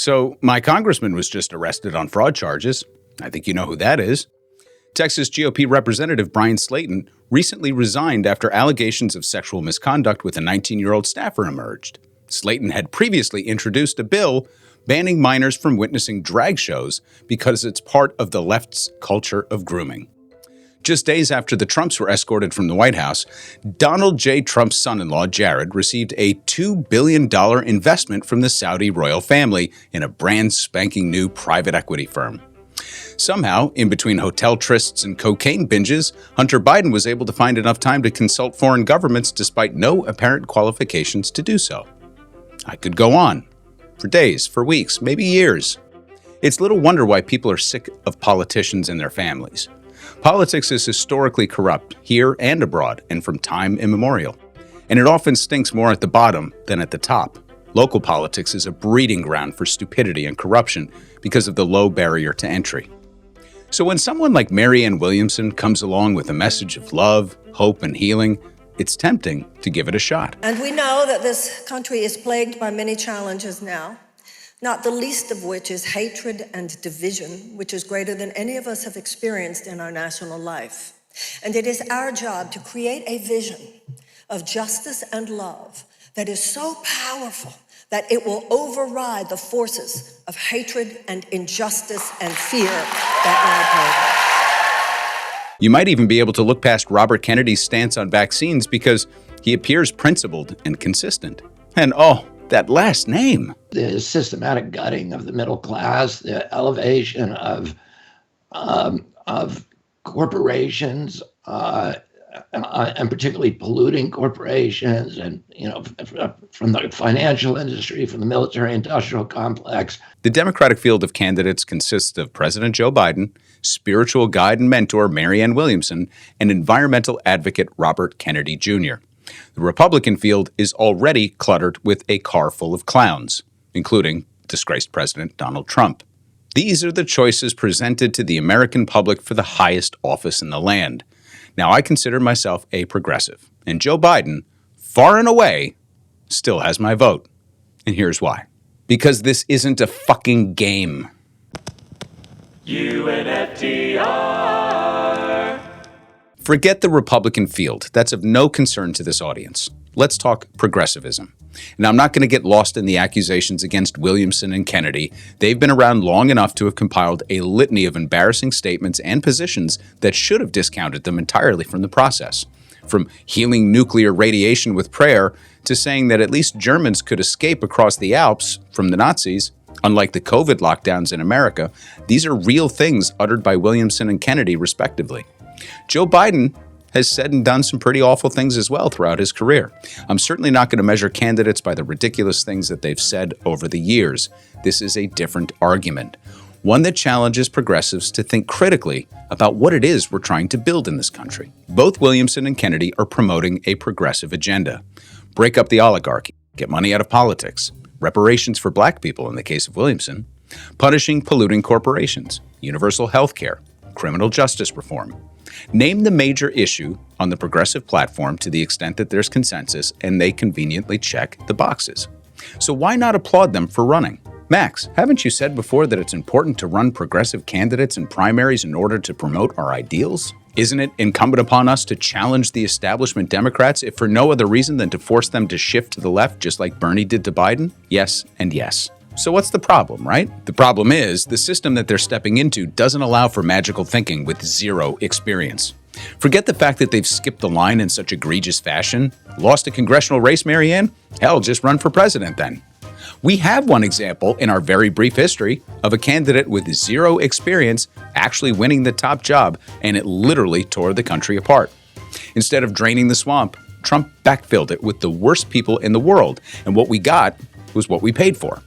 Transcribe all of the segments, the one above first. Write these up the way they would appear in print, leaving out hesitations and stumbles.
So my congressman was just arrested on fraud charges. I think you know who that is. Texas GOP Representative Brian Slayton recently resigned after allegations of sexual misconduct with a 19-year-old staffer emerged. Slayton had previously introduced a bill banning minors from witnessing drag shows because it's part of the left's culture of grooming. Just days after the Trumps were escorted from the White House, Donald J. Trump's son-in-law, Jared, received a $2 billion investment from the Saudi royal family in a brand spanking new private equity firm. Somehow, in between hotel trysts and cocaine binges, Hunter Biden was able to find enough time to consult foreign governments despite no apparent qualifications to do so. I could go on. For days, for weeks, maybe years. It's little wonder why people are sick of politicians and their families. Politics is historically corrupt, here and abroad, and from time immemorial. And it often stinks more at the bottom than at the top. Local politics is a breeding ground for stupidity and corruption because of the low barrier to entry. So when someone like Marianne Williamson comes along with a message of love, hope, and healing, it's tempting to give it a shot. And we know that this country is plagued by many challenges now, not the least of which is hatred and division, which is greater than any of us have experienced in our national life. And it is our job to create a vision of justice and love that is so powerful that it will override the forces of hatred and injustice and fear that lie below. You might even be able to look past Robert Kennedy's stance on vaccines because he appears principled and consistent. And that last name. The systematic gutting of the middle class, the elevation of corporations, and particularly polluting corporations, and from the financial industry, from the military-industrial complex. The Democratic field of candidates consists of President Joe Biden, spiritual guide and mentor Marianne Williamson, and environmental advocate Robert Kennedy Jr. The Republican field is already cluttered with a car full of clowns, including disgraced President Donald Trump. These are the choices presented to the American public for the highest office in the land. Now, I consider myself a progressive, and Joe Biden, far and away, still has my vote. And here's why. Because this isn't a fucking game. UNFTR. Forget the Republican field. That's of no concern to this audience. Let's talk progressivism. And I'm not going to get lost in the accusations against Williamson and Kennedy. They've been around long enough to have compiled a litany of embarrassing statements and positions that should have discounted them entirely from the process. From healing nuclear radiation with prayer to saying that at least Germans could escape across the Alps from the Nazis, unlike the COVID lockdowns in America, these are real things uttered by Williamson and Kennedy, respectively. Joe Biden has said and done some pretty awful things as well throughout his career. I'm certainly not going to measure candidates by the ridiculous things that they've said over the years. This is a different argument, one that challenges progressives to think critically about what it is we're trying to build in this country. Both Williamson and Kennedy are promoting a progressive agenda. Break up the oligarchy, get money out of politics, reparations for black people in the case of Williamson, punishing polluting corporations, universal health care, criminal justice reform. Name the major issue on the progressive platform to the extent that there's consensus and they conveniently check the boxes. So why not applaud them for running? Max, haven't you said before that it's important to run progressive candidates in primaries in order to promote our ideals? Isn't it incumbent upon us to challenge the establishment Democrats, if for no other reason than to force them to shift to the left just like Bernie did to Biden? Yes and yes. So what's the problem, right? The problem is the system that they're stepping into doesn't allow for magical thinking with zero experience. Forget the fact that they've skipped the line in such egregious fashion. Lost a congressional race, Marianne? Hell, just run for president then. We have one example in our very brief history of a candidate with zero experience actually winning the top job, and it literally tore the country apart. Instead of draining the swamp, Trump backfilled it with the worst people in the world, and what we got was what we paid for.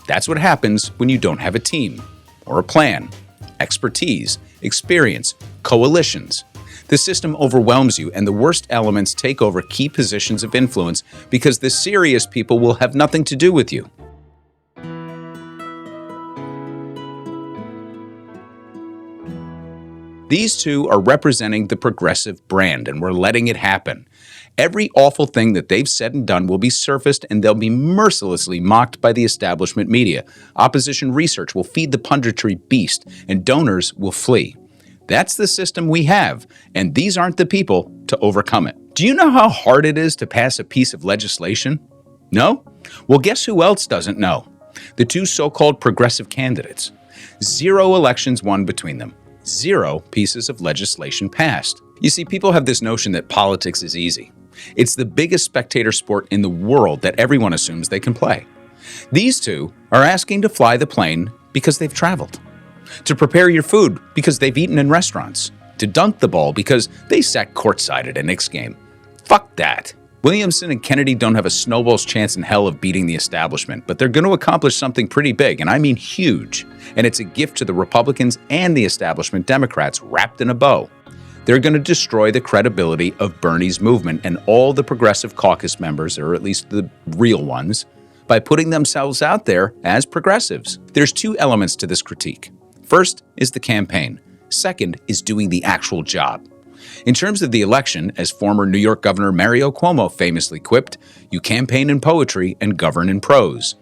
That's what happens when you don't have a team, or a plan, expertise, experience, coalitions. The system overwhelms you, and the worst elements take over key positions of influence because the serious people will have nothing to do with you. These two are representing the progressive brand, and we're letting it happen. Every awful thing that they've said and done will be surfaced, and they'll be mercilessly mocked by the establishment media. Opposition research will feed the punditry beast, and donors will flee. That's the system we have, and these aren't the people to overcome it. Do you know how hard it is to pass a piece of legislation? No? Well, guess who else doesn't know? The two so-called progressive candidates. 0 elections won between them. 0 pieces of legislation passed. You see, people have this notion that politics is easy. It's the biggest spectator sport in the world that everyone assumes they can play. These two are asking to fly the plane because they've traveled, to prepare your food because they've eaten in restaurants, to dunk the ball because they sat courtside at a Knicks game. Fuck that. Williamson and Kennedy don't have a snowball's chance in hell of beating the establishment, but they're going to accomplish something pretty big, and I mean huge. And it's a gift to the Republicans and the establishment Democrats wrapped in a bow. They're going to destroy the credibility of Bernie's movement and all the progressive caucus members, or at least the real ones, by putting themselves out there as progressives. There's 2 elements to this critique. First is the campaign. Second is doing the actual job. In terms of the election, as former New York Governor Mario Cuomo famously quipped, you campaign in poetry and govern in prose.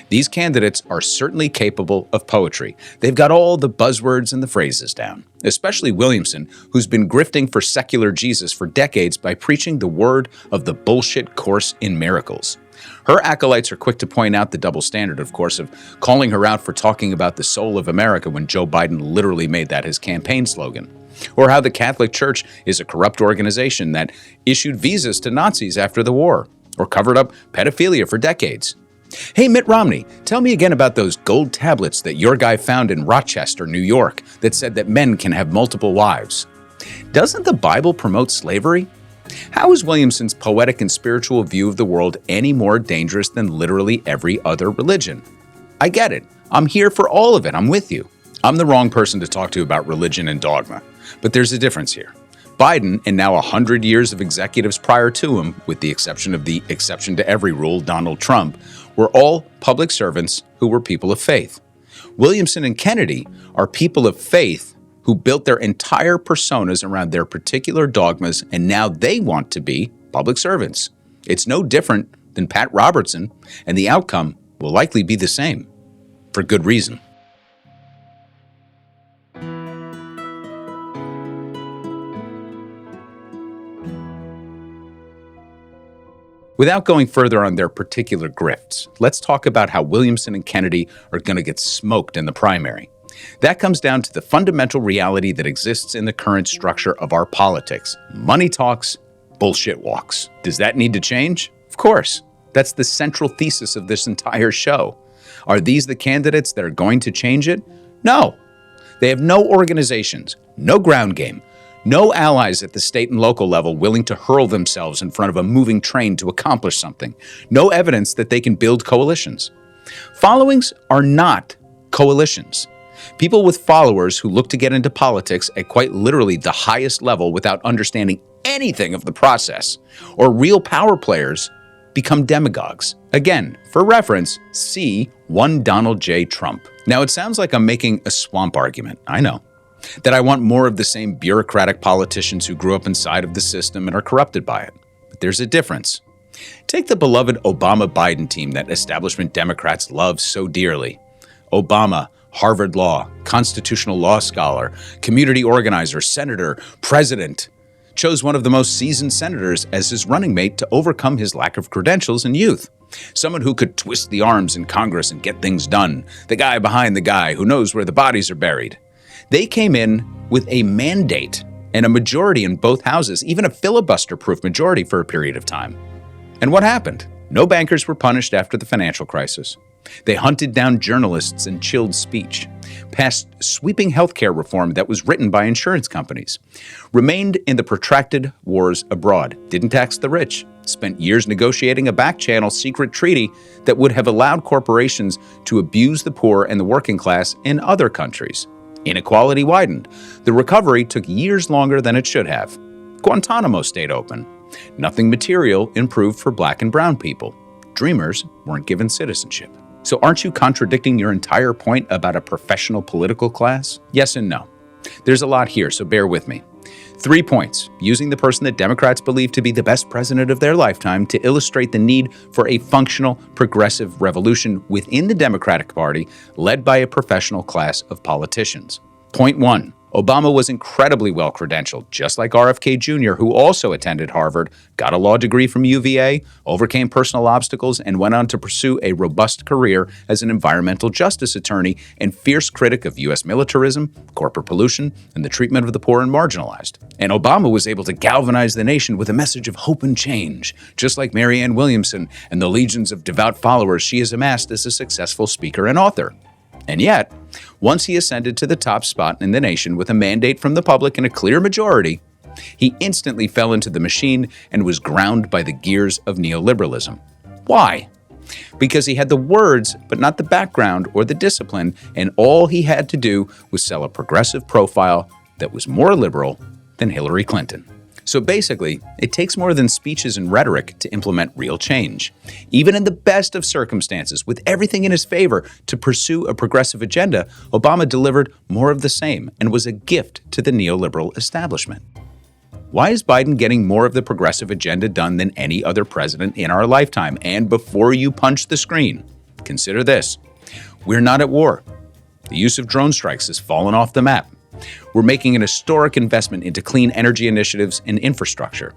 These candidates are certainly capable of poetry. They've got all the buzzwords and the phrases down, especially Williamson, who's been grifting for secular Jesus for decades by preaching the word of the bullshit Course in Miracles. Her acolytes are quick to point out the double standard, of course, of calling her out for talking about the soul of America when Joe Biden literally made that his campaign slogan. Or how the Catholic Church is a corrupt organization that issued visas to Nazis after the war, or covered up pedophilia for decades. Hey, Mitt Romney, tell me again about those gold tablets that your guy found in Rochester, New York, that said that men can have multiple wives. Doesn't the Bible promote slavery? How is Williamson's poetic and spiritual view of the world any more dangerous than literally every other religion? I get it. I'm here for all of it. I'm with you. I'm the wrong person to talk to about religion and dogma. But there's a difference here. Biden, and now 100 years of executives prior to him, with the exception of the exception to every rule, Donald Trump, were all public servants who were people of faith. Williamson and Kennedy are people of faith who built their entire personas around their particular dogmas, and now they want to be public servants. It's no different than Pat Robertson, and the outcome will likely be the same, for good reason. Without going further on their particular grifts, let's talk about how Williamson and Kennedy are going to get smoked in the primary. That comes down to the fundamental reality that exists in the current structure of our politics. Money talks, bullshit walks. Does that need to change? Of course. That's the central thesis of this entire show. Are these the candidates that are going to change it? No. They have no organizations, no ground game, no allies at the state and local level willing to hurl themselves in front of a moving train to accomplish something. No evidence that they can build coalitions. Followings are not coalitions. People with followers who look to get into politics at quite literally the highest level without understanding anything of the process, or real power players, become demagogues. Again, for reference, see one Donald J. Trump. Now, it sounds like I'm making a swamp argument. I know. That I want more of the same bureaucratic politicians who grew up inside of the system and are corrupted by it. But there's a difference. Take the beloved Obama-Biden team that establishment Democrats love so dearly. Obama, Harvard Law, constitutional law scholar, community organizer, senator, president, chose one of the most seasoned senators as his running mate to overcome his lack of credentials and youth. Someone who could twist the arms in Congress and get things done. The guy behind the guy who knows where the bodies are buried. They came in with a mandate and a majority in both houses, even a filibuster-proof majority for a period of time. And what happened? No bankers were punished after the financial crisis. They hunted down journalists and chilled speech, passed sweeping healthcare reform that was written by insurance companies, remained in the protracted wars abroad, didn't tax the rich, spent years negotiating a back-channel secret treaty that would have allowed corporations to abuse the poor and the working class in other countries. Inequality widened. The recovery took years longer than it should have. Guantanamo stayed open. Nothing material improved for black and brown people. Dreamers weren't given citizenship. So aren't you contradicting your entire point about a professional political class? Yes and no. There's a lot here, so bear with me. 3 points, using the person that Democrats believe to be the best president of their lifetime to illustrate the need for a functional, progressive revolution within the Democratic Party led by a professional class of politicians. Point 1. Obama was incredibly well-credentialed, just like RFK Jr., who also attended Harvard, got a law degree from UVA, overcame personal obstacles, and went on to pursue a robust career as an environmental justice attorney and fierce critic of U.S. militarism, corporate pollution, and the treatment of the poor and marginalized. And Obama was able to galvanize the nation with a message of hope and change, just like Marianne Williamson and the legions of devout followers she has amassed as a successful speaker and author. And yet, once he ascended to the top spot in the nation with a mandate from the public and a clear majority, he instantly fell into the machine and was ground by the gears of neoliberalism. Why? Because he had the words, but not the background or the discipline, and all he had to do was sell a progressive profile that was more liberal than Hillary Clinton. So basically, it takes more than speeches and rhetoric to implement real change. Even in the best of circumstances, with everything in his favor to pursue a progressive agenda, Obama delivered more of the same and was a gift to the neoliberal establishment. Why is Biden getting more of the progressive agenda done than any other president in our lifetime? And before you punch the screen, consider this. We're not at war. The use of drone strikes has fallen off the map. We're making an historic investment into clean energy initiatives and infrastructure.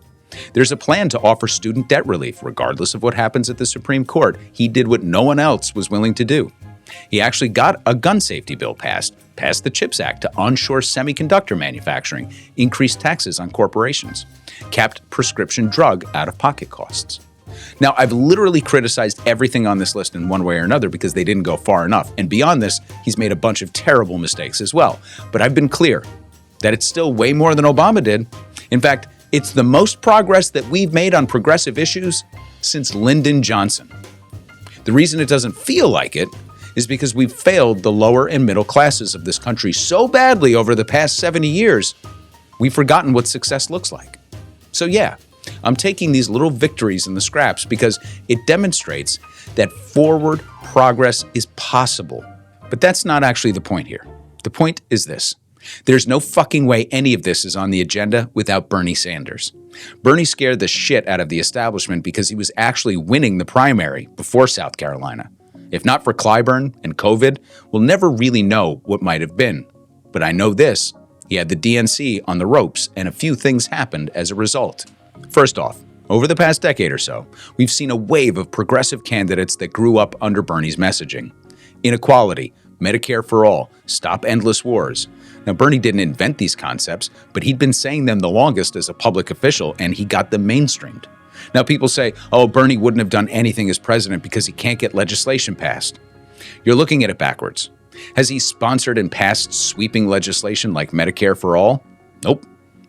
There's a plan to offer student debt relief, regardless of what happens at the Supreme Court. He did what no one else was willing to do. He actually got a gun safety bill passed the CHIPS Act to onshore semiconductor manufacturing, increased taxes on corporations, capped prescription drug out-of-pocket costs. Now, I've literally criticized everything on this list in one way or another because they didn't go far enough. And beyond this, he's made a bunch of terrible mistakes as well. But I've been clear that it's still way more than Obama did. In fact, it's the most progress that we've made on progressive issues since Lyndon Johnson. The reason it doesn't feel like it is because we've failed the lower and middle classes of this country so badly over the past 70 years, we've forgotten what success looks like. So yeah, I'm taking these little victories in the scraps because it demonstrates that forward progress is possible. But that's not actually the point here. The point is this. There's no fucking way any of this is on the agenda without Bernie Sanders. Bernie scared the shit out of the establishment because he was actually winning the primary before South Carolina. If not for Clyburn and COVID, we'll never really know what might have been. But I know this, he had the DNC on the ropes and a few things happened as a result. First off, over the past decade or so, we've seen a wave of progressive candidates that grew up under Bernie's messaging. Inequality, Medicare for all, stop endless wars. Now, Bernie didn't invent these concepts, but he'd been saying them the longest as a public official, and he got them mainstreamed. Now, people say, oh, Bernie wouldn't have done anything as president because he can't get legislation passed. You're looking at it backwards. Has he sponsored and passed sweeping legislation like Medicare for all? Nope.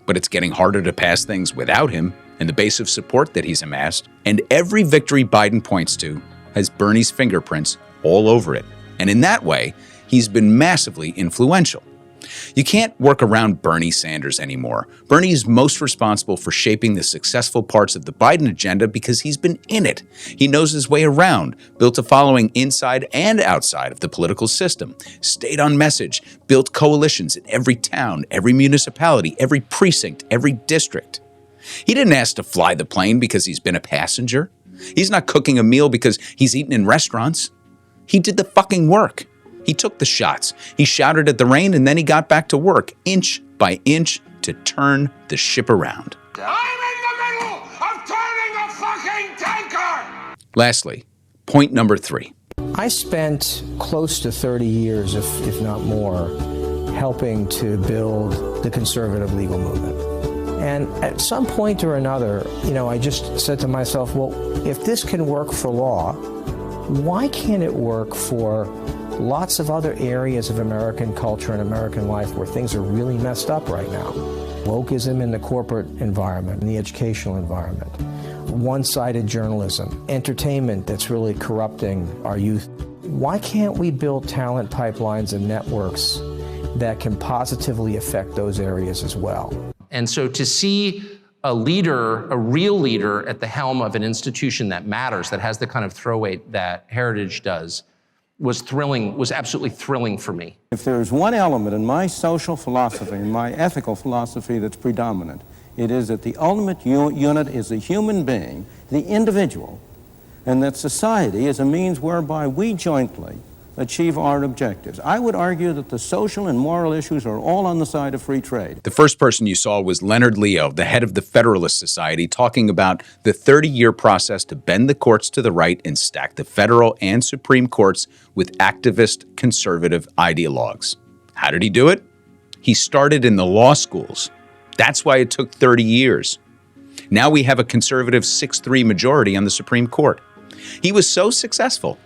But it's getting harder to pass things without him and the base of support that he's amassed. And every victory Biden points to has Bernie's fingerprints all over it. And in that way, he's been massively influential. You can't work around Bernie Sanders anymore. Bernie is most responsible for shaping the successful parts of the Biden agenda because he's been in it. He knows his way around, built a following inside and outside of the political system, stayed on message, built coalitions in every town, every municipality, every precinct, every district. He didn't ask to fly the plane because he's been a passenger. He's not cooking a meal because he's eaten in restaurants. He did the fucking work. He took the shots. He shouted at the rain, and then he got back to work, inch by inch, to turn the ship around. I'm in the middle of turning a fucking tanker! Lastly, point number 3. I spent close to 30 years, if not more, helping to build the conservative legal movement. And at some point or another, I just said to myself, well, if this can work for law, why can't it work for lots of other areas of American culture and American life where things are really messed up right now? Wokeism in the corporate environment, in the educational environment, one-sided journalism, entertainment that's really corrupting our youth. Why can't we build talent pipelines and networks that can positively affect those areas as well? And so to see a leader, a real leader at the helm of an institution that matters, that has the kind of throw weight that Heritage does, was thrilling, was absolutely thrilling for me. If there's one element in my social philosophy, in my ethical philosophy that's predominant, it is that the ultimate unit is the human being, the individual, and that society is a means whereby we jointly achieve our objectives. I would argue that the social and moral issues are all on the side of free trade. The first person you saw was Leonard Leo, the head of the Federalist Society, talking about the 30-year process to bend the courts to the right and stack the federal and Supreme Courts with activist conservative ideologues. How did he do it? He started in the law schools. That's why it took 30 years. Now we have a conservative 6-3 majority on the Supreme Court. He was so successful,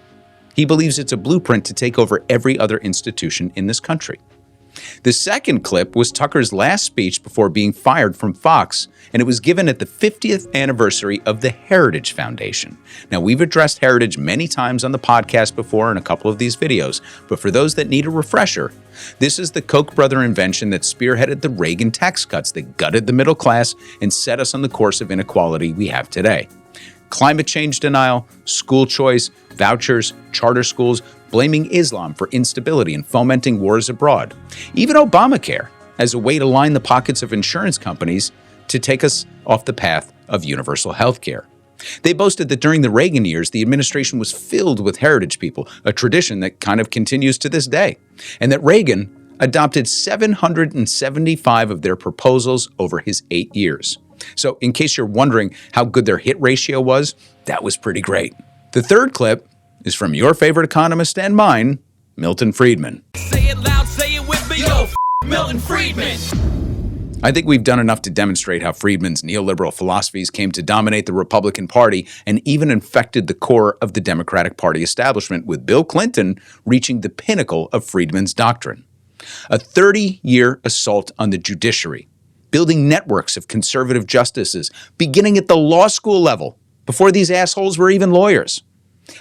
he believes it's a blueprint to take over every other institution in this country. The second clip was Tucker's last speech before being fired from Fox, and it was given at the 50th anniversary of the Heritage Foundation. Now, we've addressed Heritage many times on the podcast before in a couple of these videos, but for those that need a refresher, this is the Koch brother invention that spearheaded the Reagan tax cuts that gutted the middle class and set us on the course of inequality we have today. Climate change denial, school choice, vouchers, charter schools, blaming Islam for instability and fomenting wars abroad. Even Obamacare as a way to line the pockets of insurance companies to take us off the path of universal health care. They boasted that during the Reagan years, the administration was filled with heritage people, a tradition that kind of continues to this day, and that Reagan adopted 775 of their proposals over his 8 years. So in case you're wondering how good their hit ratio was, that was pretty great. The third clip is from your favorite economist and mine, Milton Friedman. Say it loud, say it with me, yo, Milton Friedman. I think we've done enough to demonstrate how Friedman's neoliberal philosophies came to dominate the Republican Party and even infected the core of the Democratic Party establishment, with Bill Clinton reaching the pinnacle of Friedman's doctrine. A 30-year assault on the judiciary, building networks of conservative justices, beginning at the law school level, before these assholes were even lawyers.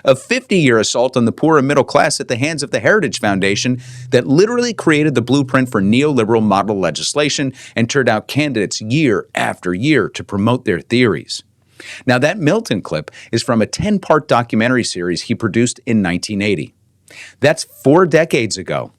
A 50-year assault on the poor and middle class at the hands of the Heritage Foundation that literally created the blueprint for neoliberal model legislation and turned out candidates year after year to promote their theories. Now, that Milton clip is from a 10-part documentary series he produced in 1980. That's 4 decades ago.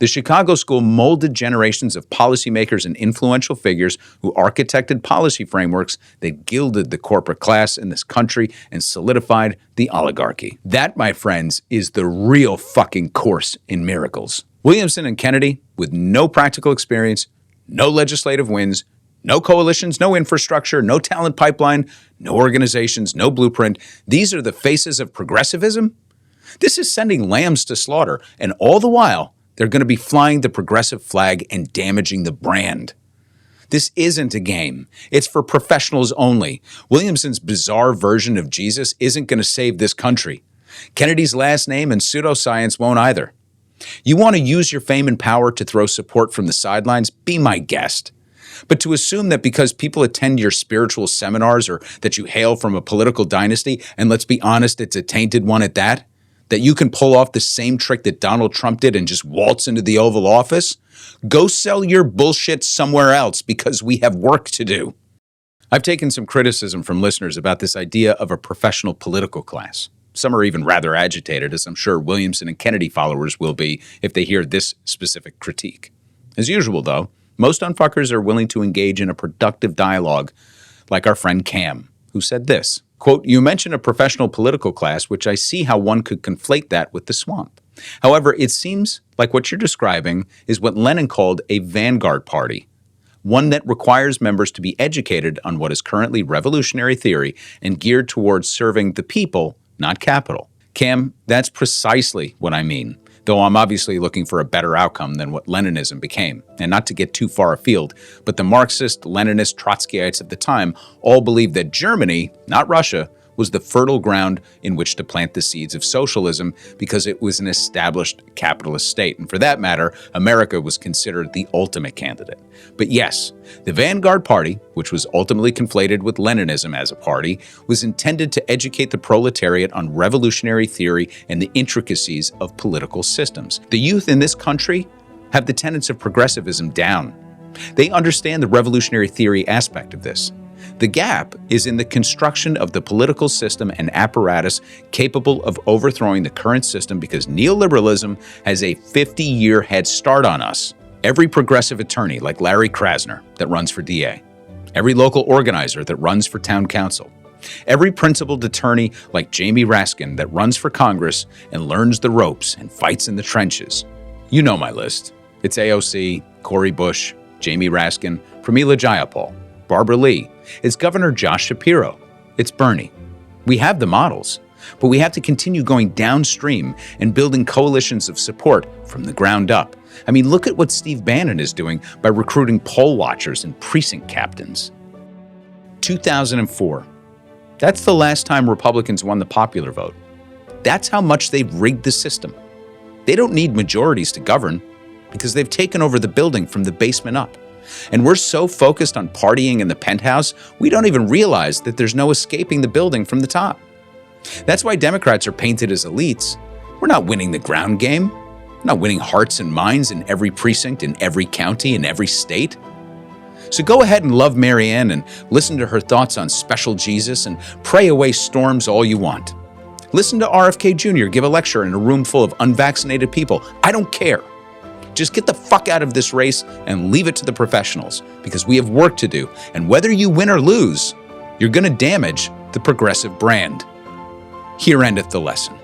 The Chicago School molded generations of policymakers and influential figures who architected policy frameworks that gilded the corporate class in this country and solidified the oligarchy. That, my friends, is the real fucking Course in Miracles. Williamson and Kennedy, with no practical experience, no legislative wins, no coalitions, no infrastructure, no talent pipeline, no organizations, no blueprint. These are the faces of progressivism? This is sending lambs to slaughter, and all the while, they're going to be flying the progressive flag and damaging the brand. This isn't a game. It's for professionals only. Williamson's bizarre version of Jesus isn't going to save this country. Kennedy's last name and pseudoscience won't either. You want to use your fame and power to throw support from the sidelines? Be my guest. But to assume that because people attend your spiritual seminars or that you hail from a political dynasty, and let's be honest, it's a tainted one at that you can pull off the same trick that Donald Trump did and just waltz into the Oval Office? Go sell your bullshit somewhere else, because we have work to do. I've taken some criticism from listeners about this idea of a professional political class. Some are even rather agitated, as I'm sure Williamson and Kennedy followers will be if they hear this specific critique. As usual, though, most unfuckers are willing to engage in a productive dialogue, like our friend Cam, who said this. Quote, "You mention a professional political class, which I see how one could conflate that with the swamp. However, it seems like what you're describing is what Lenin called a vanguard party, one that requires members to be educated on what is currently revolutionary theory and geared towards serving the people, not capital." Cam, that's precisely what I mean, though I'm obviously looking for a better outcome than what Leninism became. And not to get too far afield, but the Marxist, Leninist, Trotskyites of the time all believed that Germany, not Russia, was the fertile ground in which to plant the seeds of socialism because it was an established capitalist state. And for that matter, America was considered the ultimate candidate. But yes, the Vanguard Party, which was ultimately conflated with Leninism as a party, was intended to educate the proletariat on revolutionary theory and the intricacies of political systems. The youth in this country have the tenets of progressivism down. They understand the revolutionary theory aspect of this. The gap is in the construction of the political system and apparatus capable of overthrowing the current system because neoliberalism has a 50-year head start on us. Every progressive attorney like Larry Krasner that runs for DA, every local organizer that runs for town council, every principled attorney like Jamie Raskin that runs for Congress and learns the ropes and fights in the trenches. You know my list. It's AOC, Cori Bush, Jamie Raskin, Pramila Jayapal, Barbara Lee. It's Governor Josh Shapiro. It's Bernie. We have the models, but we have to continue going downstream and building coalitions of support from the ground up. I mean, look at what Steve Bannon is doing by recruiting poll watchers and precinct captains. 2004. That's the last time Republicans won the popular vote. That's how much they've rigged the system. They don't need majorities to govern because they've taken over the building from the basement up. And we're so focused on partying in the penthouse, we don't even realize that there's no escaping the building from the top. That's why Democrats are painted as elites. We're not winning the ground game. We're not winning hearts and minds in every precinct, in every county, in every state. So go ahead and love Marianne and listen to her thoughts on special Jesus and pray away storms all you want. Listen to RFK Jr. give a lecture in a room full of unvaccinated people. I don't care. Just get the fuck out of this race and leave it to the professionals because we have work to do. And whether you win or lose, you're going to damage the progressive brand. Here endeth the lesson.